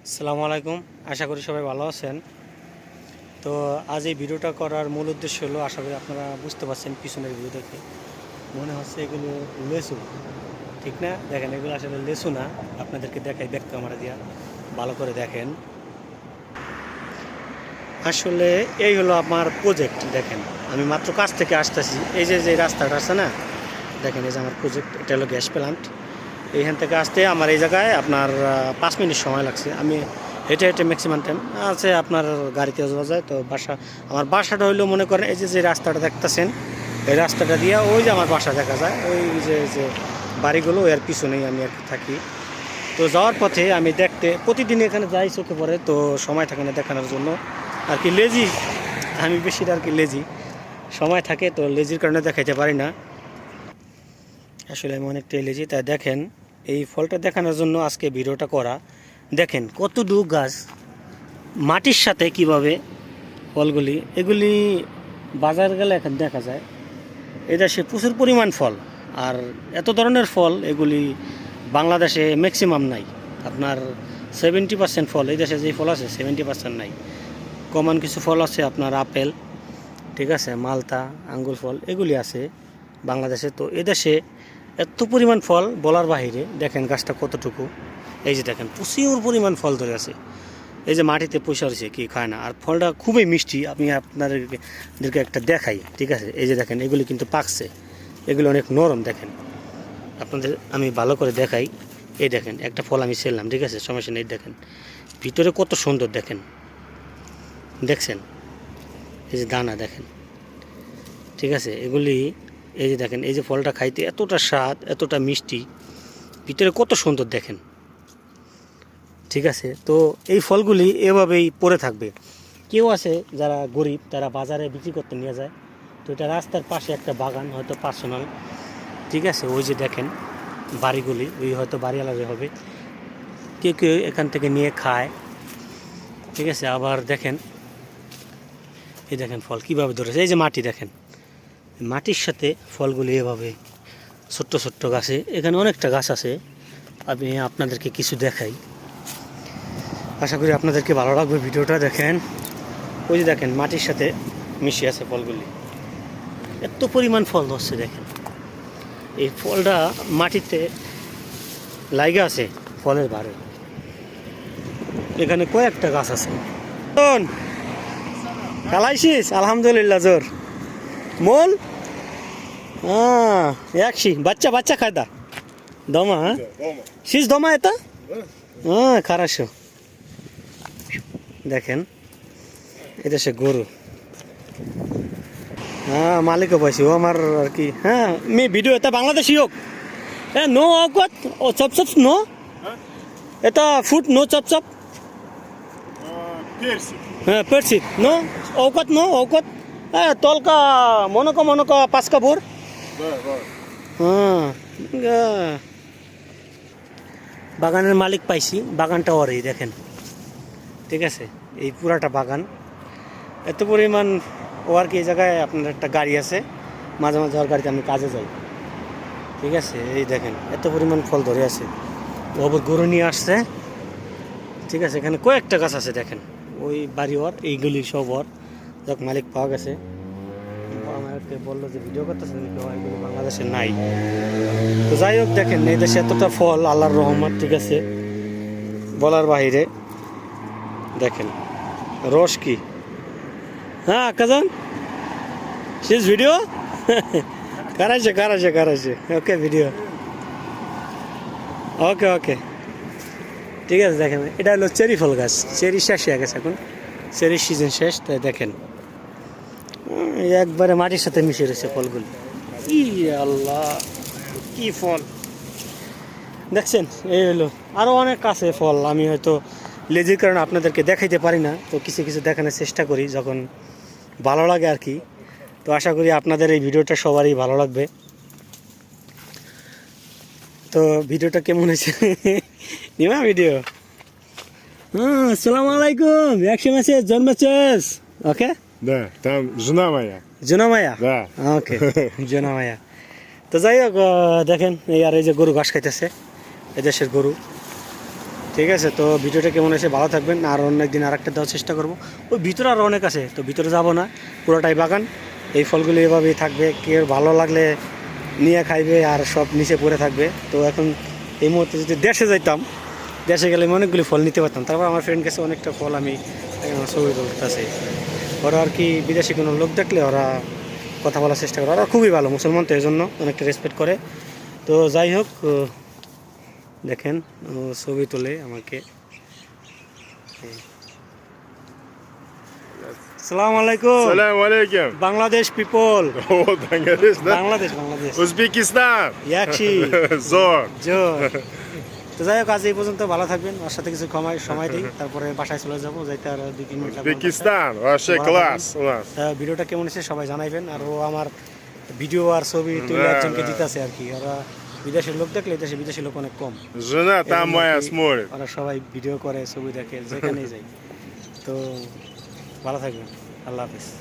আসসালামু আলাইকুম, আশা করি সবাই ভালো আছেন। তো আজ এই ভিডিওটা করার মূল উদ্দেশ্য হলো, আশা করি আপনারা বুঝতে পারছেন পিছনের ভিডিও দেখে মনে হচ্ছে এগুলো লেসু, ঠিক না? দেখেন এগুলো আসলে লেসু না, আপনাদেরকে দেখাই ব্যাক ক্যামেরা দিয়া ভালো করে দেখেন। আসলে এই হলো আমার প্রজেক্ট। দেখেন আমি মাত্র কাজ থেকে আসতেছি, এই যে যে রাস্তাটা আছে না, দেখেন এই যে আমার প্রজেক্ট, এটা হলো গ্যাস প্ল্যান্ট। এইখান থেকে আসতে আমার এই জায়গায় আপনার 5 মিনিট সময় লাগছে। আমি হেঁটে হেঁটে ম্যাক্সিমাম টাইম আছে, আপনার গাড়িতে যাওয়া যায়। তো আমার বাসাটা হইলো, মনে করেন এই যে যে রাস্তাটা দেখতেছেন, এই রাস্তাটা দিয়ে ওই যে আমার বাসা দেখা যায়, ওই যে যে বাড়িগুলো এর পিছনেই আমি আর কি থাকি। তো যাওয়ার পথে আমি দেখতে প্রতিদিন এখানে যাই, চোখে পড়ে, তো সময় থাকে না দেখানোর জন্য আর কি। লেজি আমি বেশিটা আর কি, লেজি সময় থাকে তো লেজির কারণে দেখাইতে পারি না। আসলে আমি অনেকটাই লেজি, তাই দেখেন এই ফলটা দেখানোর জন্য আজকে ভিডিওটা করা। দেখেন কতটুকু গাছ মাটির সাথে কিভাবে ফলগুলি, এগুলি বাজার গেলে এখন দেখা যায় এটা সে প্রচুর পরিমাণ ফল। আর এত ধরনের ফল এগুলি বাংলাদেশে ম্যাক্সিমাম নাই। আপনার 70% ফল এই দেশে, যেই ফল আছে 70% নাই। কমন কিছু ফল আছে, আপনার আপেল, ঠিক আছে, মালতা, আঙ্গুর ফল এগুলি আছে বাংলাদেশে। তো এদেশে এত পরিমাণ ফল বলার বাহিরে। দেখেন গাছটা কতটুকু, এই যে দেখেন প্রচুর পরিমাণ ফল ধরে আছে। এই যে মাটিতে পয়সা রয়েছে, কি খায় না। আর ফলটা খুবই মিষ্টি, আমি আপনাদেরকে একটা দেখাই, ঠিক আছে। এই যে দেখেন এগুলি কিন্তু পাকছে, এগুলো অনেক নরম। দেখেন আপনাদের আমি ভালো করে দেখাই। এই দেখেন একটা ফল আমি ছিলাম, ঠিক আছে, সমস্যা নেই। দেখেন ভিতরে কত সুন্দর, দেখেন, দেখছেন এই যে দানা, দেখেন, ঠিক আছে। এগুলি এই যে দেখেন, এই যে ফলটা খাইতে এতটা স্বাদ, এতটা মিষ্টি, ভিতরে কত সুন্দর, দেখেন, ঠিক আছে। তো এই ফলগুলি এভাবেই পড়ে থাকবে। কেউ আছে যারা গরিব, তারা বাজারে বিক্রি করতে নিয়ে যায়। তো এটা রাস্তার পাশে একটা বাগান, হয়তো পার্সোনাল, ঠিক আছে। ওই যে দেখেন বাড়িগুলি, ওই হয়তো বাড়িওয়ালাদের হবে, কেউ কেউ এখান থেকে নিয়ে খায়, ঠিক আছে। আবার দেখেন এই দেখেন ফল কীভাবে ধরেছে, এই যে মাটি, দেখেন মাটির সাথে ফলগুলি এভাবে ছোট্ট ছোট্ট গাছে, এখানে অনেকটা গাছ আছে। আমি আপনাদেরকে কিছু দেখাই, আশা করি আপনাদেরকে ভালো লাগবে ভিডিওটা। দেখেন ওই যে দেখেন মাটির সাথে মিশে আছে ফলগুলি, এত পরিমাণ ফল ধরছে। দেখেন এই ফলটা মাটিতে লাইগা আছে ফলের ভারে। এখানে কয়েকটা গাছ আছে। খালাইছিস? আলহামদুলিল্লাহ, জোর মোল। একশি বাচ্চা বাচ্চা খায়দা দমা, হ্যাঁ শীষ দমা এটা, হ্যাঁ খারাসো। দেখেন এটা সে গরু, হ্যাঁ মালিকও পাইছি, ও আমার আর কি। হ্যাঁ মে ভিডিও এটা বাংলাদেশি হোক, হ্যাঁ নো অকত ও চপ চপ নো, এটা ফুড নো চপ চপ, হ্যাঁ পেরসি নো অকত নো অকত, হ্যাঁ তলকা মনকা পাঁচকা বোর, হ্যাঁ বাগানের মালিক পাইছি, বাগানটা ওরই দেখেন, ঠিক আছে। এই পুরাটা বাগান এত পরিমাণ। ও আর কি এই জায়গায় আপনার একটা গাড়ি আছে, মাঝে মাঝে ওর গাড়িতে আমি কাজে যাই, ঠিক আছে। এই দেখেন এত পরিমাণ ফল ধরে আছে, ও আবার গরু নিয়ে আসছে, ঠিক আছে। এখানে কয়েকটা গাছ আছে, দেখেন ওই বাড়ি ওর, এইগুলি সব ওর। যাক মালিক পাওয়া গেছে। আমাকে বললো যে ভিডিও করতেছে, এগুলো বাংলাদেশে নাই। তো যাই হোক, দেখেন এই দেশে এতটা ফল, আল্লাহর রহমত, ঠিক আছে, বলার বাহিরে। দেখেন রস কি, হ্যাঁ কাজান শেষ ভিডিও কারাইছে ওকে ভিডিও, ওকে ওকে ঠিক আছে। দেখেন এটা হলো চেরি ফল গাছ, চেরি শেষ হয়ে গেছে এখন, চেরির সিজন শেষ। তাই দেখেন একবারে মাটির সাথে মিশে রয়েছে ফলগুলি। ই আল্লাহ কি ফল দেখছেন। এই হলো আরও অনেক আছে ফল, আমি হয়তো লেজির কারণে আপনাদেরকে দেখাইতে পারি না। তো কিছু কিছু দেখানোর চেষ্টা করি যখন ভালো লাগে আর কি। তো আশা করি আপনাদের এই ভিডিওটা সবারই ভালো লাগবে। তো ভিডিওটা কেমন হয়েছে নিমা ভিডিও, হ্যাঁ আসসালামু আলাইকুম, একশো মেসেজ জন্মেছেস, ওকে Да, там жена моя. জোনামায়া, Да. ওকে জোনামায়া। তো যাই হোক দেখেন এই আর এই যে গরু ঘাস খাইতেছে, এদেশের গরু, ঠিক আছে, তো ভিডিওটা কেমন এসে ভালো থাকবেন, আর অন্য একদিন আরেকটা দেওয়ার চেষ্টা করব। ওই ভিতরে আরও অনেক আছে, তো ভিতরে যাব না, পুরোটাই বাগান। এই ফলগুলি এভাবেই থাকবে, কেউ ভালো লাগলে নিয়ে খাইবে আর সব নিচে পড়ে থাকবে। তো এখন এই মুহূর্তে যদি দেশে যাইতাম, দেশে গেলে আমি অনেকগুলি ফল নিতে পারতাম। তারপর আমার ফ্রেন্ড কাছে অনেকটা ফল আমি ছবি তুলতেছে। ওরা আর কি বিদেশি কোনো লোক দেখলে ওরা কথা বলার চেষ্টা করে, ওরা খুবই ভালো মুসলমান, তো এই জন্য অনেকটা রেসপেক্ট করে। তো যাই হোক, দেখেন ও ছবি তোলে আমাকে। আসসালামু আলাইকুম। Salam alaikum. Bangladesh people. О, Bangladesh, да? Bangladesh Bangladesh Uzbekistan. ইয়াকশি Zor. জোর। তো যাই হোক, আজ এই পর্যন্ত, ভালো থাকবেন। ওর সাথে কিছু সময় দিই, তারপরে বাসায় চলে যাবো, যাইতে আর 2-3 মিনিট লাগবে। Uzbekistan. Вообще Ладно. класс у нас. তা ভিডিওটা কেমন এসে সবাই জানাইবেন। আর ও আমার ভিডিও আর ছবি তুলে না, একজনকে না। দিতেছে আর কি। ওরা বিদেশের লোক দেখলে, দেশে বিদেশি লোক অনেক কম। Жена এই там জন্য моя আর কি смотрит. ওরা সবাই ভিডিও করে, ছবি দেখে, যেখানেই যাই। তো ভালো থাকবেন, আল্লাহ হাফিজ।